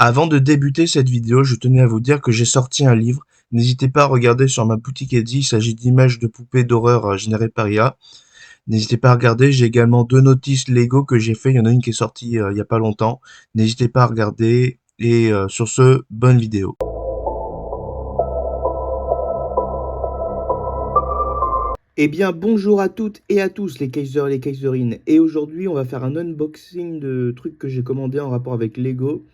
Avant de débuter cette vidéo, je tenais à vous dire que j'ai sorti un livre. N'hésitez pas à regarder sur ma boutique Etsy, il s'agit d'images de poupées d'horreur générées par IA. N'hésitez pas à regarder, j'ai également deux notices Lego que j'ai fait, il y en a une qui est sortie il y a pas longtemps. N'hésitez pas à regarder et sur ce, bonne vidéo. Eh bien, bonjour à toutes et à tous les Kaisers et les Kaiserines. Et aujourd'hui, on va faire un unboxing de trucs que j'ai commandés en rapport avec Lego.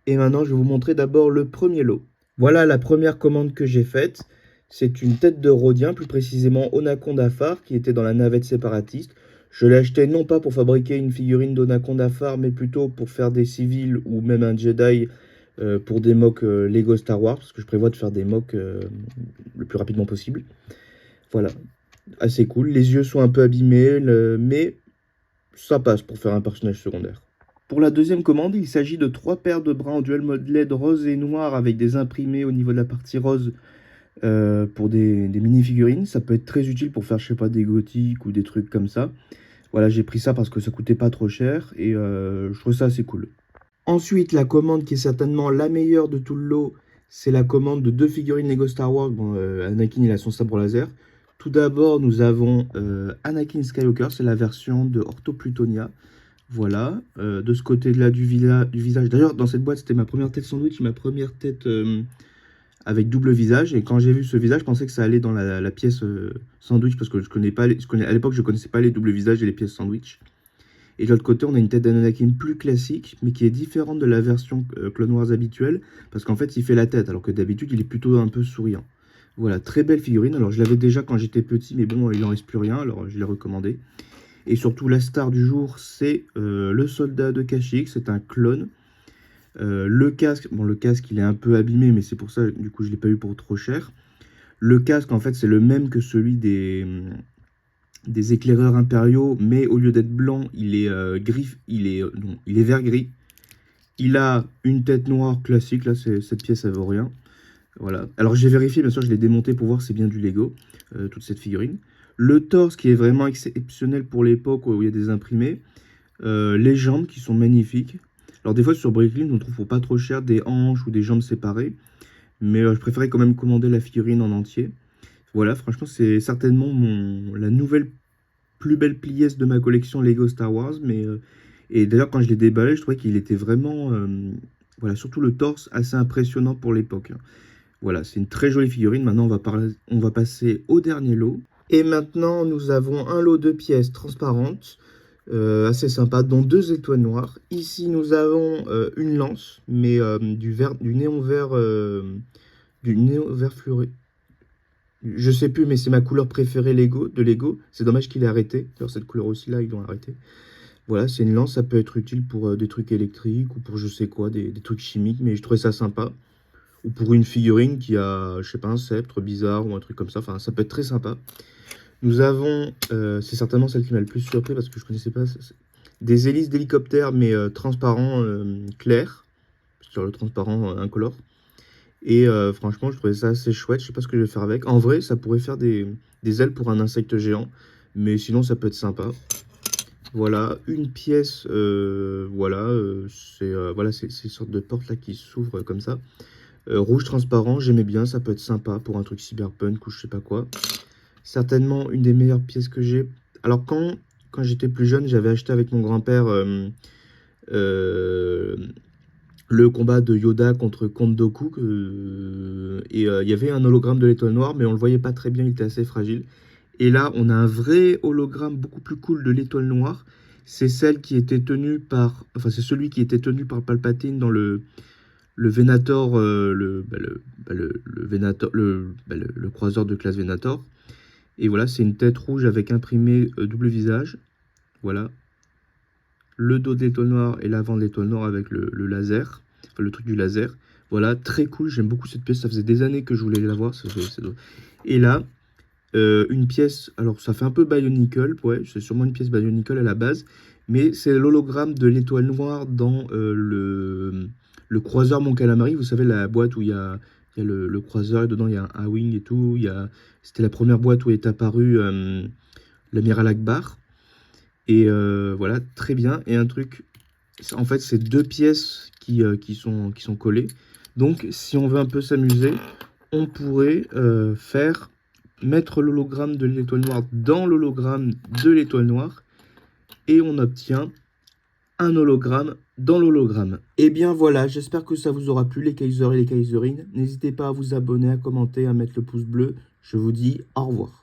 Et maintenant, je vais vous montrer d'abord le premier lot. Voilà la première commande que j'ai faite. C'est une tête de Rhodien, plus précisément Onaconda Phare, qui était dans la navette séparatiste. Je l'ai acheté non pas pour fabriquer une figurine d'Onaconda Phare, mais plutôt pour faire des civils ou même un Jedi pour des mocks Lego Star Wars, parce que je prévois de faire des mocks le plus rapidement possible. Voilà, assez cool. Les yeux sont un peu abîmés, mais ça passe pour faire un personnage secondaire. Pour la deuxième commande, il s'agit de 3 paires de bras en dual mode LED rose et noir avec des imprimés au niveau de la partie rose pour des mini-figurines. Ça peut être très utile pour faire, je sais pas, des gothiques ou des trucs comme ça. Voilà, j'ai pris ça parce que ça coûtait pas trop cher et je trouve ça assez cool. Ensuite, la commande qui est certainement la meilleure de tout le lot, c'est la commande de 2 figurines Lego Star Wars. Bon, Anakin, il a son sabre laser. Tout d'abord, nous avons Anakin Skywalker, c'est la version de Ortho Plutonia. Voilà, de ce côté-là du visage. D'ailleurs, dans cette boîte, c'était ma première tête sandwich, ma première tête avec double visage. Et quand j'ai vu ce visage, je pensais que ça allait dans la pièce sandwich, parce que je connais pas à l'époque, je connaissais pas les doubles visages et les pièces sandwich. Et de l'autre côté, on a une tête d'Anakin plus classique, mais qui est différente de la version Clone Wars habituelle, parce qu'en fait, il fait la tête, alors que d'habitude, il est plutôt un peu souriant. Voilà, très belle figurine. Alors, je l'avais déjà quand j'étais petit, mais bon, il n'en reste plus rien, alors je l'ai recommandé. Et surtout, la star du jour, c'est le soldat de Kashyyyk, c'est un clone. Le casque, bon, le casque, il est un peu abîmé, mais c'est pour ça, du coup, je ne l'ai pas eu pour trop cher. Le casque, en fait, c'est le même que celui des éclaireurs impériaux, mais au lieu d'être blanc, il est gris, non, il est vert-gris. Il a une tête noire classique, là, cette pièce, elle vaut rien. Voilà. Alors j'ai vérifié, bien sûr, je l'ai démonté pour voir si c'est bien du Lego, toute cette figurine. Le torse qui est vraiment exceptionnel pour l'époque où il y a des imprimés. Les jambes qui sont magnifiques. Alors des fois sur Bricklink, on trouve pour pas trop cher des hanches ou des jambes séparées. Mais je préférais quand même commander la figurine en entier. Voilà, franchement, c'est certainement la nouvelle plus belle pièce de ma collection Lego Star Wars. Et d'ailleurs, quand je l'ai déballé, je trouvais qu'il était vraiment, voilà, surtout le torse, assez impressionnant pour l'époque. Voilà, c'est une très jolie figurine. Maintenant, on va passer au dernier lot. Et maintenant, nous avons un lot de pièces transparentes, assez sympa, dont 2 étoiles noires. Ici, nous avons une lance, mais du néon vert fluoré. Je sais plus, mais c'est ma couleur préférée de Lego. C'est dommage qu'il ait arrêté. Alors, cette couleur aussi, là, ils l'ont arrêté. Voilà, c'est une lance, ça peut être utile pour des trucs électriques ou pour je sais quoi, des trucs chimiques, mais je trouvais ça sympa. Ou pour une figurine qui a, je sais pas, un sceptre bizarre ou un truc comme ça. Enfin, ça peut être très sympa. Nous avons, c'est certainement celle qui m'a le plus surpris parce que je connaissais pas, des hélices d'hélicoptère mais transparent clair, sur le transparent incolore. Et franchement, je trouvais ça assez chouette. Je sais pas ce que je vais faire avec. En vrai, ça pourrait faire des ailes pour un insecte géant, mais sinon, ça peut être sympa. Voilà, une pièce, c'est ces sortes de portes là qui s'ouvrent comme ça. Rouge transparent, j'aimais bien, ça peut être sympa pour un truc cyberpunk ou je sais pas quoi. Certainement une des meilleures pièces que j'ai. Alors quand j'étais plus jeune, j'avais acheté avec mon grand-père euh, le combat de Yoda contre Count Dooku. Il y avait un hologramme de l'étoile noire, mais on le voyait pas très bien, il était assez fragile. Et là, on a un vrai hologramme beaucoup plus cool de l'étoile noire. C'est celle qui était tenue par... Enfin, c'est celui qui était tenu par Palpatine dans le Venator, le croiseur de classe Venator. Et voilà, c'est une tête rouge avec imprimé double visage. Voilà. Le dos de l'étoile noire et l'avant de l'étoile noire avec le laser. Enfin, le truc du laser. Voilà, très cool. J'aime beaucoup cette pièce. Ça faisait des années que je voulais la voir. Et là, une pièce. Alors, ça fait un peu Bionicle. Ouais, c'est sûrement une pièce Bionicle à la base. Mais c'est l'hologramme de l'étoile noire dans le croiseur Mon Calamari. Vous savez, la boîte où il y a le croiseur et dedans il y a un wing et tout. C'était la première boîte où est apparu l'amiral Akbar. Et voilà, très bien. Et un truc, en fait, c'est 2 pièces qui sont collés. Donc, si on veut un peu s'amuser, on pourrait mettre l'hologramme de l'étoile noire dans l'hologramme de l'étoile noire, et on obtient un hologramme dans l'hologramme. Et bien voilà, j'espère que ça vous aura plu les Kaysers et les Kaiserines. N'hésitez pas à vous abonner, à commenter, à mettre le pouce bleu. Je vous dis au revoir.